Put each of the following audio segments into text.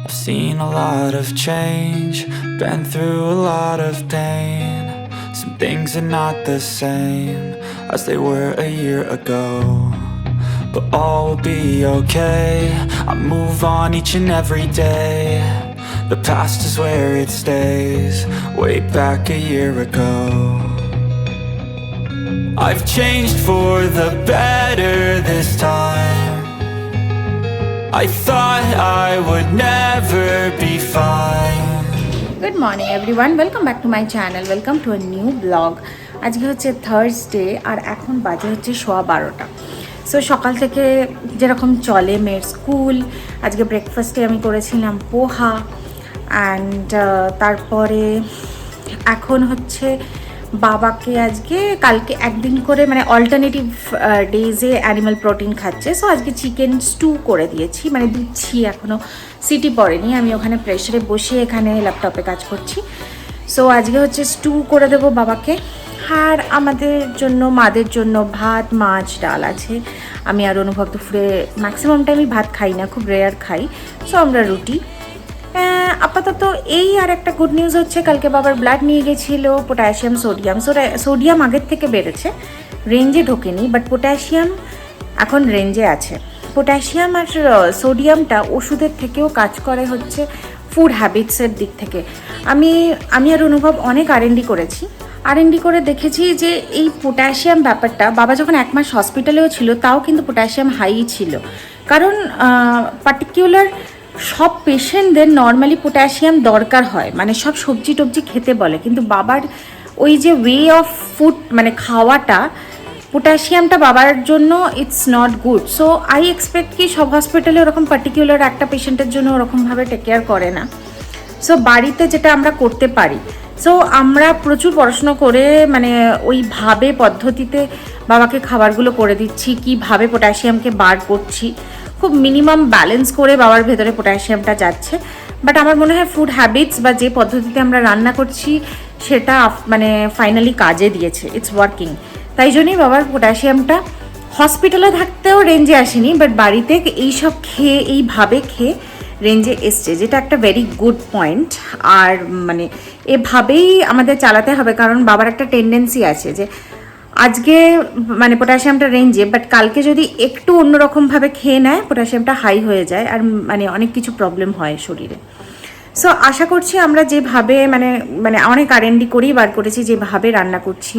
I've seen a lot of change, been through a lot of pain. Some things are not the same as they were a year ago, but all will be okay. I move on each and every day. The past is where it stays, way back a year ago. I've changed for the better this time. I thought I would never be fine. Good morning everyone, welcome back to my channel, welcome to a new vlog. আজকে হচ্ছে Thursday আর এখন বাজে হচ্ছে 12:15। So সকাল থেকে যেরকম চলে মেয়ের স্কুল, আজকে ব্রেকফাস্টে আমি করেছিলাম পোহা অ্যান্ড তারপরে এখন হচ্ছে বাবাকে আজকে কালকে একদিন করে মানে অল্টারনেটিভ ডেজে অ্যানিমাল প্রোটিন খাচ্ছে। সো আজকে চিকেন স্টু করে দিয়েছি, মানে দিচ্ছি, এখনও সিটি পড়েনি, আমি ওখানে প্রেশারে বসে এখানে ল্যাপটপে কাজ করছি। সো আজকে হচ্ছে স্টু করে দেবো বাবাকে, আর আমাদের জন্য মাদের জন্য ভাত মাছ ডাল আছে। আমি আর অনুভব দুপুরে ম্যাক্সিমাম টাইমই ভাত খাই না, খুব রেয়ার খাই। সো আমরা রুটি আপাতত। এই আর একটা গুড নিউজ হচ্ছে কালকে বাবার ব্লাড নিয়ে গেছিলো, পটাশিয়াম সোডিয়াম আগের থেকে বেড়েছে, রেঞ্জে ঢোকেনি, বাট পটাশিয়াম এখন রেঞ্জে আছে। পটাশিয়াম আর সোডিয়ামটা ওষুধের থেকেও কাজ করে হচ্ছে ফুড হ্যাবিটসের দিক থেকে। আমি আর অনুভব অনেক R&D করেছি, R&D করে দেখেছি যে এই পটাশিয়াম ব্যাপারটা, বাবা যখন 1 মাস হসপিটালেও ছিল তাও কিন্তু পটাশিয়াম হাই ছিল, কারণ পার্টিকুলার সব পেশেন্টদের নর্মালি পটাশিয়াম দরকার হয়, মানে সব সবজি টবজি খেতে বলে, কিন্তু বাবার ওই যে ওয়ে অফ ফুড মানে খাওয়াটা, পটাশিয়ামটা বাবার জন্য it's not good. So I expect কি সব হসপিটালে ওরকম পার্টিকুলার একটা পেশেন্টের জন্য ওরকমভাবে টেক কেয়ার করে না। সো বাড়িতে যেটা আমরা করতে পারি, সো আমরা প্রচুর পড়াশুনো করে মানে ওইভাবে পদ্ধতিতে বাবাকে খাবারগুলো করে দিচ্ছি, কীভাবে পটাশিয়ামকে বার করছি, খুব মিনিমাম ব্যালেন্স করে বাবার ভেতরে পটাশিয়ামটা যাচ্ছে। বাট আমার মনে হয় ফুড হ্যাবিটস বা যে পদ্ধতিতে আমরা রান্না করছি সেটা মানে ফাইনালি কাজে দিয়েছে, ইটস ওয়ার্কিং। তাই জন্যই বাবার পটাশিয়ামটা হসপিটালে থাকতেও রেঞ্জে আসেনি, বাট বাড়িতে এইসব খেয়ে এইভাবে খেয়ে রেঞ্জে এসছে, যেটা একটা ভেরি গুড পয়েন্ট। আর মানে এভাবেই আমাদের চালাতে হবে, কারণ বাবার একটা টেন্ডেন্সি আছে যে আজকে মানে পটাশিয়ামটা রেঞ্জে, বাট কালকে যদি একটু অন্যরকমভাবে খেয়ে নেয় পটাশিয়ামটা হাই হয়ে যায়, আর মানে অনেক কিছু প্রবলেম হয় শরীরে। সো আশা করছি আমরা যেভাবে মানে মানে অনেক R&D করেই বার করেছি, যেভাবে রান্না করছি,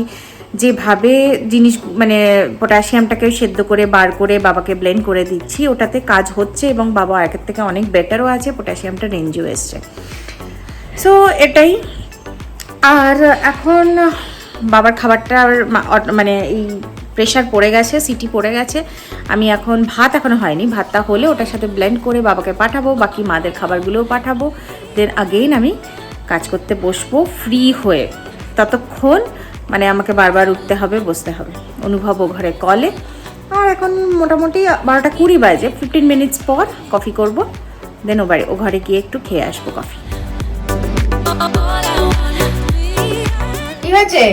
যেভাবে জিনিস মানে পটাশিয়ামটাকে সেদ্ধ করে বার করে বাবাকে ব্লেন্ড করে দিচ্ছি, ওটাতে কাজ হচ্ছে এবং বাবা আগের থেকে অনেক বেটারও আছে, পটাশিয়ামটা রেঞ্জেও এসছে। সো এটাই। আর এখন বাবার খাবারটা মানে এই প্রেশার পড়ে গেছে, সিটি পড়ে গেছে। আমি এখন ভাত এখনও হয়নি, ভাতটা হলে ওটার সাথে ব্লেন্ড করে বাবাকে পাঠাবো, বাকি মাদের খাবারগুলোও পাঠাবো, দেন আগেইন আমি কাজ করতে বসবো ফ্রি হয়ে। ততক্ষণ মানে আমাকে বারবার উঠতে হবে, বসতে হবে। অনুভব ও ঘরে কলে, আর এখন মোটামুটি 12:20 বাজে, 15 মিনিটস পর কফি করব, দেন ও ঘরে গিয়ে একটু খেয়ে আসবো কফি। কি হয়েছে?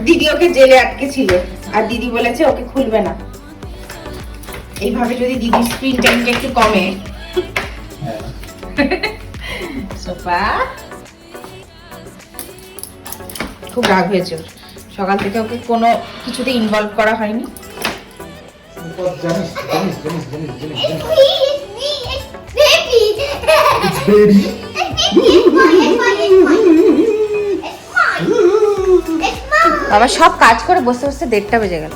দিদি ওকে জেলে আটকে ছিল, আর দিদি বলেছে ওকে খুলবে না। এইভাবে যদি দিদির স্ক্রিন টাইমটা একটু কমে। সোফা খুব রাগ হয়েছে, সকাল থেকে ওকে কোনো কিছুতে ইনভলভ করা হয়নি। বাবা সব কাজ করে বসে বসে 1:30 বেজে গেল।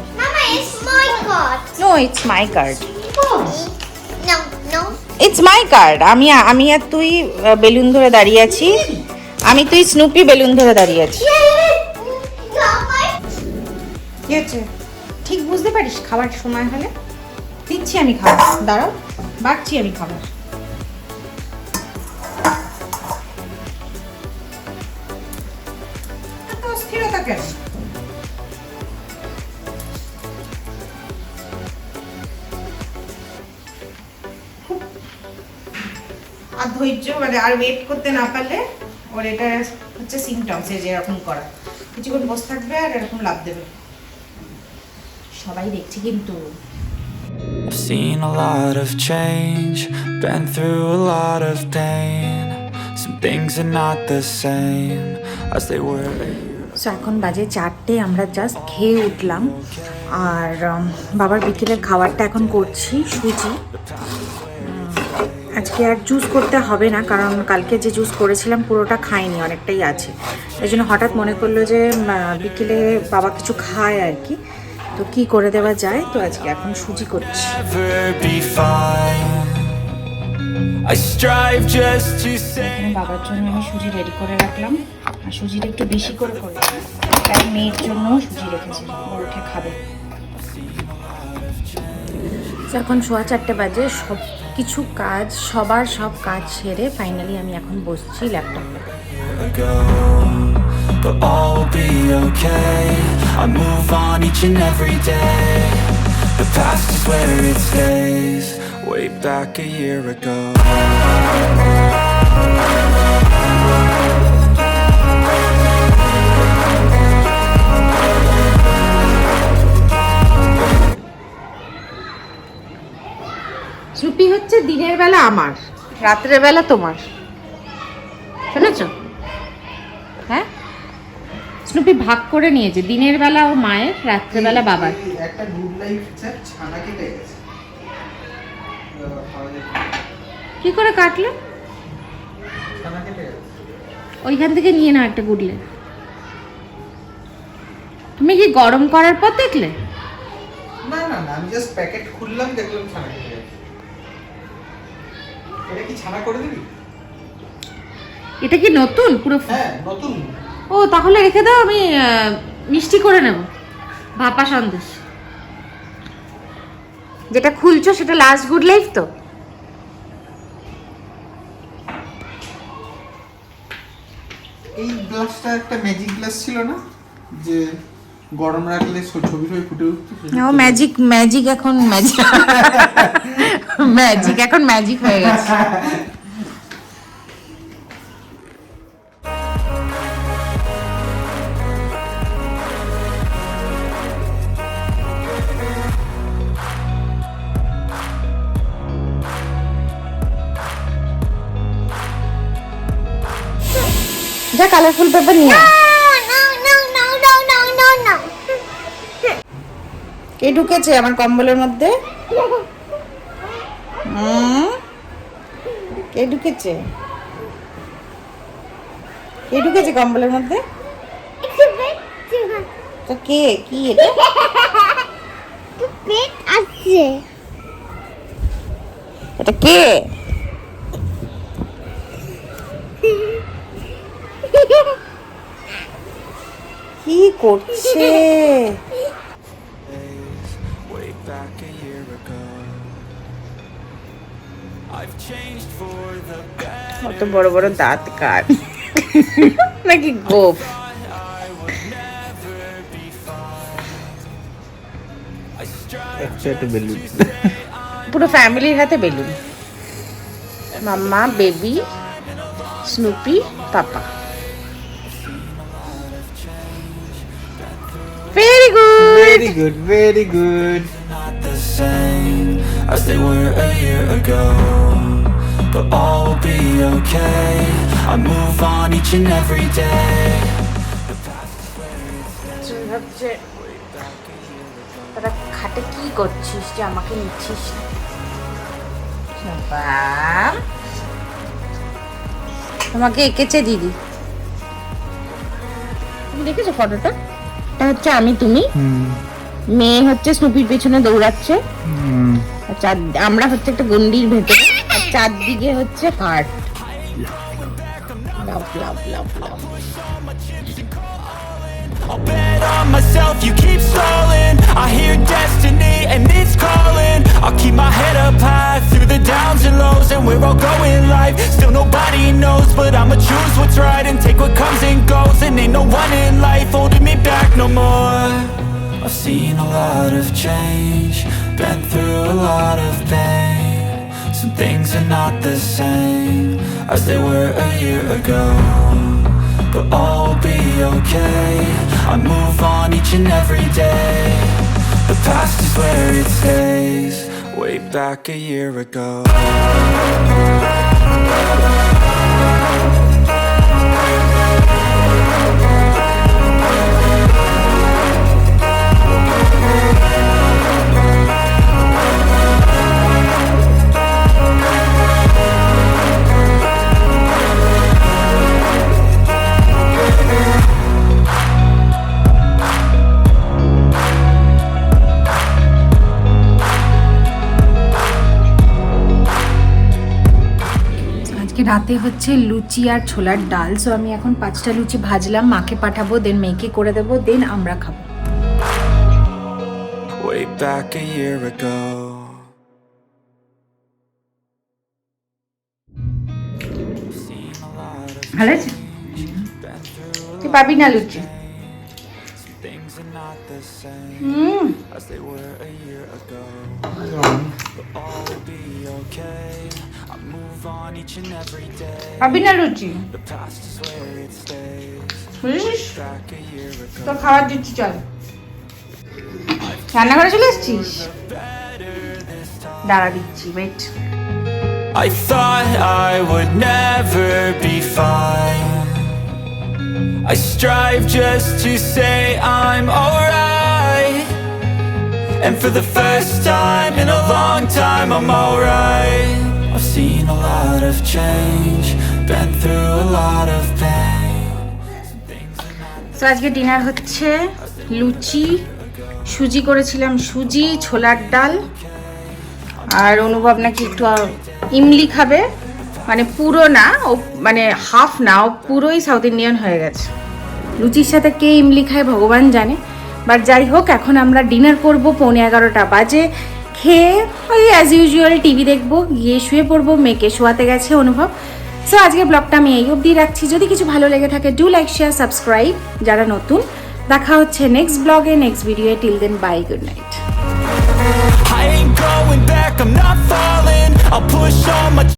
No it's my card, it's my card. আমি আর তুই বেলুন ধরে দাঁড়িয়ে আছি, আমি তুই স্নুপি বেলুন ধরে দাঁড়িয়ে আছি। কি হচ্ছে ঠিক বুঝতে পারিস? খাবার সময় হলে দিচ্ছি আমি খাবার, দাঁড়াও বাড়ছি আমি খাবার। অস্থিরতা কেন? আর ধৈর্য মানে আর ওয়েট করতে না পারলে ওর এটা হচ্ছে সিমটমস, যে এরকম করা, কিছুক্ষণ বসে থাকবে আর এরকম লাফ দেবে। সবাই দেখছে কিন্তু। I've seen a lot of change, been through a lot of pain. Some things are not the same as they were. So এখন বাজে 4টে, আমরা জাস্ট খেয়ে উঠলাম। আর বাবার বিকেলের খাবারটা এখন করছি সুজি। আজকে আর জুস করতে হবে না, কারণ কালকে যে জুস করেছিলাম পুরোটা খাইনি, অনেকটাই আছে। এই জন্য হঠাৎ মনে করলো যে বিকেলে বাবা কিছু খায় আর কি, তো কি করে দেওয়া যায়, তো আজকে এখন সুজি করছি। এখানে বাবার জন্য আমি সুজি রেডি করে রাখলাম, আর সুজিটা একটু বেশি করে করেছি, তাই মেয়ের জন্য সুজি রেখেছি, ও উঠে খাবে। এখন 4:15 বাজে, সব কিছু কাজ সব কাজ সেরে ফাইনালি আমি এখন বসছি ল্যাপটপে। But all will be okay. I move on each and every day. The past is where it stays. Way back a year ago. Soupy হচ্ছে দিনের বেলা আমার, রাত্রের বেলা তোমার, শুনেছো? হ্যাঁ, স্নুপি ভাগ করে নিয়েছে, দিনের বেলা ও মায়ের, রাত্রেবেলা বাবার। একটা গুড লাইফ ছানা কেটে গেছে। কি করে কাটলো? ছানা কেটে গেছে। ওইখান থেকে নিয়ে নাও একটা গুডলে। তুমি কি গরম করার পর দেখলে? না না না, আমি জাস্ট প্যাকেট খুললাম, দেখলাম ছানা কেটে গেছে। এটা কি ছানা করে দিবি? এটা কি নতুন পুরো? হ্যাঁ নতুন। ও তাহলে রেখে দাও, আমি মিষ্টি করে নেব, ভাপা সন্দেশ। যেটা খুলছো সেটা লাস্ট গুড লাইফ তো? এই গ্লাসটা একটা ম্যাজিক গ্লাস ছিল না, যে গরম রাখলে ছবি ছবি ফুটে উঠতো? ও ম্যাজিক এখন ম্যাজিক এখন ম্যাজিক হয়ে গেছে। যা কালারফুল পেপার নিয়ে কে ঢুকেছে আমার কম্বলের মধ্যে? কে ঢুকেছে কম্বলের মধ্যে? তো কে, কি এটা? এটা কে? কি করছে? কত বড় বড় দাঁত কার নাকি গোপ? একটা বেলুন, পুরো ফ্যামিলির হাতে balloon. Mamma, baby, Snoopy, papa. Very good. very good, very good. Not the same as they were a year ago, but all will be okay. I move on each and every day. The past is where it stays. ভাবছে তারা খাটে কি করছিস যে আমাকে নিচ্ছিস না? তোমাকে এঁকেছে দিদি, তুমি দেখেছো ফটোটা? এটা হচ্ছে আমি, তুমি, মেয়ে হচ্ছে স্নুপির পেছনে দৌড়াচ্ছে, আচ্ছা আমরা হচ্ছে একটা গন্ডির ভেতরে, আর চারদিকে হচ্ছে heart. Love love love love. I'll bet on myself, you keep stalling. I hear destiny and it's calling. I'll keep my head up high through the downs and lows, and where I'll go in life still nobody knows, but I'ma choose what's right and take what comes and goes, and ain't no one in life holding me back no more. I've seen a lot of change, been through a lot of pain. Some things are not the same as they were a year ago, but all will be okay. I move on each and every day. The past is where it stays, way back a year ago. রাতে হচ্ছে লুচি আর ছোলার ডাল। So আমি এখন 5টা লুচি ভাজলাম, মাকে পাঠাবো, দেন মেয়েকে করে দেবো, দেন আমরা খাবো। Way back a year ago. ভালো আছে? তুই পাবি না লুচি? Things are not the same as they were a year ago. But all will be okay. I move on each and every day. পাবি না লুচি? The past is where it stays. বুঝিস? Back a year ago. তো খাবার দিচ্ছি, চল। রান্নাঘরে চলে এসেছিস? দাঁড়া দিচ্ছি, wait. I thought I would never be fine. I strive just to say I'm alright. And for the first time in a long time I'm alright. I've seen a lot of change, been through a lot of pain. তো আজকে dinner হচ্ছে লুচি, সুজি করেছিলাম, সুজি, ছোলার ডাল, আর অনুভব নাকি একটু ইমলি খাবে, মানে পুরো না, ও মানে হাফ না, ও পুরোই সাউথ ইন্ডিয়ান হয়ে গেছে। লুচির সাথে কে ইমলি খায় ভগবান জানে। বাট যাই হোক, এখন আমরা ডিনার করব, 11:15 বাজে। খেয়ে ওই অ্যাজ ইউজুয়াল টিভি দেখবো, গিয়ে শুয়ে পড়বো, মেয়েকে শোয়াতে গেছে অনুভব। সো আজকের ব্লগটা আমি এই অবধি রাখছি। যদি কিছু ভালো লেগে থাকে ডু লাইক শেয়ার সাবস্ক্রাইব যারা নতুন। দেখা হচ্ছে নেক্সট ব্লগে, নেক্সট ভিডিওয়ে। Till then bye, good night. I ain't going back, I'm not falling. I'll push on my